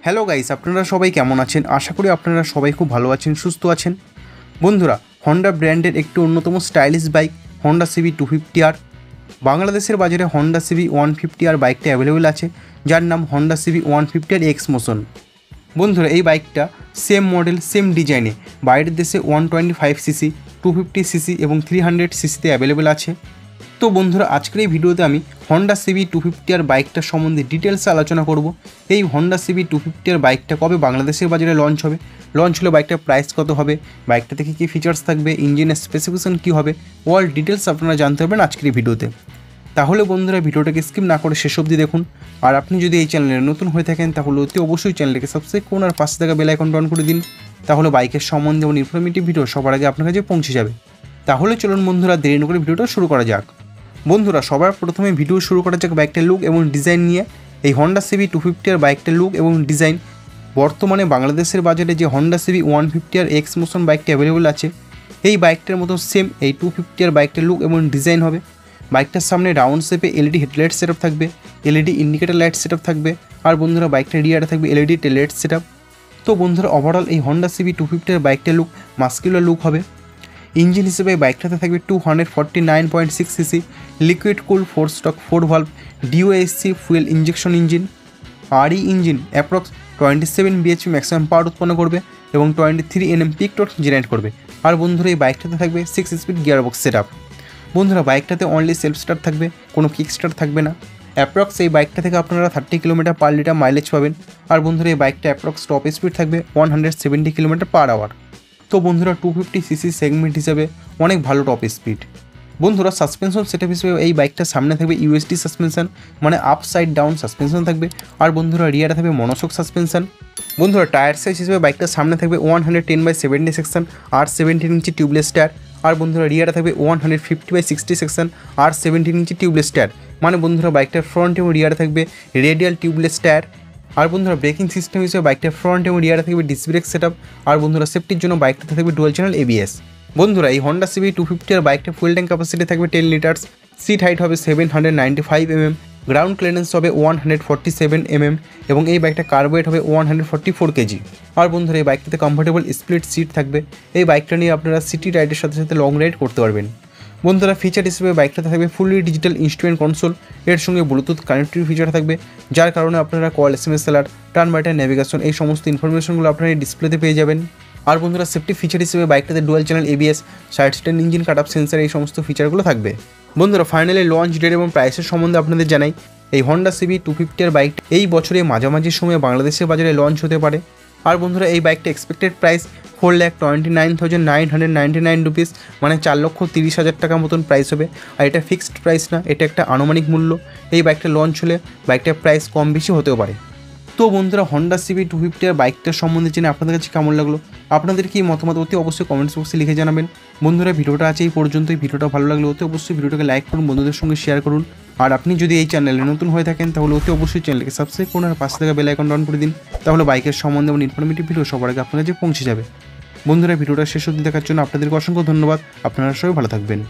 Hello guys, আপনারা সবাই কেমন আছেন? আশা করি আপনারা সবাই খুব ভালো আছেন, সুস্থ আছেন। বন্ধুরা, হন্ডা ব্র্যান্ডের একটি অন্যতম stylish bike Honda CB 250R বাংলাদেশের বাজারে হন্ডা সিবি 150R বাইকটা অ্যাভেলেবেল আছে, যার নাম Honda CB 150R X motion. বন্ধুরা, এই বাইকটা সেম মডেল সেম ডিজাইনে বাইরের দেশে 125cc, 250cc এবং 300cc-তে অ্যাভেলেবেল আছে। তো বন্ধুরা, আজকের এই ভিডিওতে আমি হন্ডা সিবি 250R বাইকটার সম্বন্ধে ডিটেলসে আলোচনা করব। এই হন্ডা সিবি 250R বাইকটা কবে বাংলাদেশের বাজারে লঞ্চ হবে, লঞ্চ হলে বাইকটার প্রাইস কত হবে, বাইকটা থেকে কী ফিচার্স থাকবে, ইঞ্জিনের স্পেসিফিকেশন কী হবে, অল ডিটেলস আপনারা জানতে পারবেন আজকের এই ভিডিওতে। তাহলে বন্ধুরা, ভিডিওটাকে স্কিপ না করে শেষ অবধি দেখুন। আর আপনি যদি এই চ্যানেলে নতুন হয়ে থাকেন তাহলে অতি অবশ্যই চ্যানেলটাকে সাবস্ক্রাইব করুন আর পাশে থাকা বেল আইকনটা অন করে দিন। তাহলে বাইকের সম্বন্ধে এবং ইনফরমেটিভ ভিডিও সবার আগে আপনার কাছে পৌঁছে যাবে। তাহলে চলুন বন্ধুরা, দেরি না করে ভিডিওটা শুরু করা যাক। বন্ধুরা, সবার প্রথমে ভিডিও শুরু করা যাক বাইকটার লুক এবং ডিজাইন নিয়ে। এই হন্ডা সিবি 250R বাইকটার লুক এবং ডিজাইন বর্তমানে বাংলাদেশের বাজারে যে Honda CB 150R X motion বাইকটা অ্যাভেলেবল আছে, এই বাইকটার মতো সেম এই 250R বাইকটার লুক এবং ডিজাইন হবে। বাইকটার সামনে রাউন্ড শেপে এলইডি হেডলাইট সেটআপ থাকবে, এলইডি ইন্ডিকেটর লাইট সেটআপ থাকবে, আর বন্ধুরা বাইকটার রিয়ারে থাকবে এলইডি টেল লাইট সেটআপ। তো বন্ধুরা, ওভারঅল এই হন্ডা সিবি 250R বাইকটার লুক মাস্কুলার লুক হবে। ইঞ্জিন হিসেবে বাইকটাতে থাকবে 249.6cc liquid cool 4 stroke 4 valve DOHC fuel injection engine. আর এই engine approx 27 bhp maximum power উৎপন্ন করবে এবং 23 Nm পিক টর্ক জেনারেট করবে। আর বন্ধুরা, এই বাইকটাতে থাকবে 6 স্পিড গিয়ারবক্স সেটআপ। বন্ধুরা, বাইকটাতে অনলি সেলফ স্টার্ট থাকবে, কোনো কিক স্টার্ট থাকবে না। অ্যাপ্রক্স এই বাইকটা থেকে আপনারা 30 km/l মাইলেজ পাবেন। আর বন্ধুরা, এই বাইকটা অ্যাপ্রক্স টপ স্পিড থাকবে 170 km/h। তো বন্ধুরা, 250cc সেগমেন্ট হিসেবে অনেক ভালো টপ স্পিড। বন্ধুরা, সাসপেনশন সেটআপ হিসেবে এই বাইকটার সামনে থাকবে USD সাসপেনশন, মানে আপ সাইড ডাউন সাসপেনশন থাকবে। আর বন্ধুরা, রিয়ারে থাকবে মনোশক সাসপেনশন। বন্ধুরা, টায়ার সাইজ হিসেবে বাইকটার সামনে থাকবে 110/70 সেকশন আর 17 ইঞ্চি টিউবলেস টায়ার। আর বন্ধুরা, রিয়ারে থাকবে 150/60 সেকশন আর 17 ইঞ্চি টিউবলেস টায়ার। মানে বন্ধুরা, বাইকটার ফ্রন্ট এবং রিয়ারে থাকবে রেডিয়াল টিউবলেস টায়ার। আর বন্ধুরা, ব্রেকিং সিস্টেম হিসেবে বাইকটার ফ্রন্ট এবং রিয়ারে থাকবে ডিস্ক ব্রেক সেটআপ। আর বন্ধুরা, সেফটির জন্য বাইকটাতে থাকবে ডুয়াল চ্যানেল ABS। বন্ধুরা, এই হন্ডা সিবি 250R বাইকটা ফুয়েল ট্যাঙ্ক ক্যাপাসিটি থাকবে 10 লিটার্স, সিট হাইট হবে 795 mm, গ্রাউন্ড ক্লিয়ারেন্স হবে 147 mm এবং এই বাইকটা কার্বোয়েট হবে 144 kg। আর বন্ধুরা, এই বাইকটাতে কমফোর্টেবল স্প্লিট সিট থাকবে। এই বাইকটা নিয়ে আপনারা সিটি রাইডের সাথে সাথে লং রাইড করতে পারবেন। বন্ধুরা, ফিচার হিসেবে বাইকটাতে থাকবে ফুলি ডিজিটাল ইনস্ট্রুমেন্ট কনসোল, এর সঙ্গে ব্লুটুথ কানেক্টিভিটি ফিচার থাকবে, যার কারণে আপনারা call, SMS, alert, turn by turn navigation এই সমস্ত ইনফরমেশনগুলো আপনারা এই ডিসপ্লেতে পেয়ে যাবেন। আর বন্ধুরা, সেফটি ফিচার হিসেবে বাইকটাতে dual channel ABS, side stand engine cut up sensor এই সমস্ত ফিচারগুলো থাকবে। বন্ধুরা, ফাইনালি লঞ্চ ডেট এবং প্রাইসের সম্বন্ধে আপনাদের জানাই। এই হন্ডা সিবি 250R বাইক এই বছরে মাঝামাঝি সময়ে বাংলাদেশের বাজারে লঞ্চ হতে পারে। আর বন্ধুরা, এই বাইকটা এক্সপেক্টেড প্রাইস 4,29,999 রুপিস, মানে 4,30,000 টাকা মতন প্রাইস হবে। আর এটা ফিক্সড প্রাইস না, এটা একটা আনুমানিক মূল্য। এই বাইকটা লঞ্চ হলে বাইকটার প্রাইস কম বেশি হতেও পারে। তো বন্ধুরা, হন্ডা সিবি 250R বাইকটার সম্বন্ধে জেনে আপনাদের কাছে কেমন লাগলো, আপনাদের কি মতামত অতি অবশ্যই কমেন্টস বক্সে লিখে জানাবেন। বন্ধুরা, ভিডিওটা আছে এই পর্যন্তই। ভিডিওটা ভালো লাগলে অতি অবশ্যই ভিডিওটাকে লাইক করুন, বন্ধুদের সঙ্গে শেয়ার করুন। আর আপনি যদি এই চ্যানেলে নতুন হয়ে থাকেন তাহলে অতি অবশ্যই চ্যানেলকে সাবস্ক্রাইব করুন আর পাশে থাকা বেল আইকনটা অন করে দিন। তাহলে বাইকের সম্বন্ধে এবং ইনফরমেটিভ ভিডিও সবার আগে আপনার কাছে পৌঁছে যাবে। বন্ধুরা, ভিডিওটা শেষ অবধি দেখার জন্য আপনাদেরকে অসংখ্য ধন্যবাদ। আপনারা সবাই ভালো থাকবেন।